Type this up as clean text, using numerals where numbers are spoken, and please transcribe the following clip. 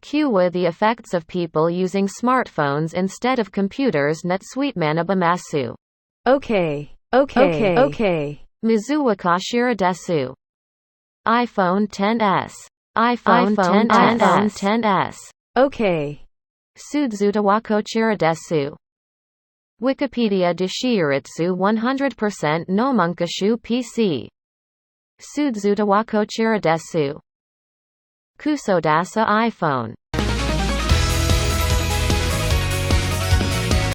Q with the effects of people using smartphones instead of computers netsuite Okay. Mizu wa kashira desu. iPhone XS. Okay. Sudzuta wa kochira desu. Wikipedia deshiritsu 100% no munkashu PC. Sudzuta wa kochira desu. Kusodasa iPhone.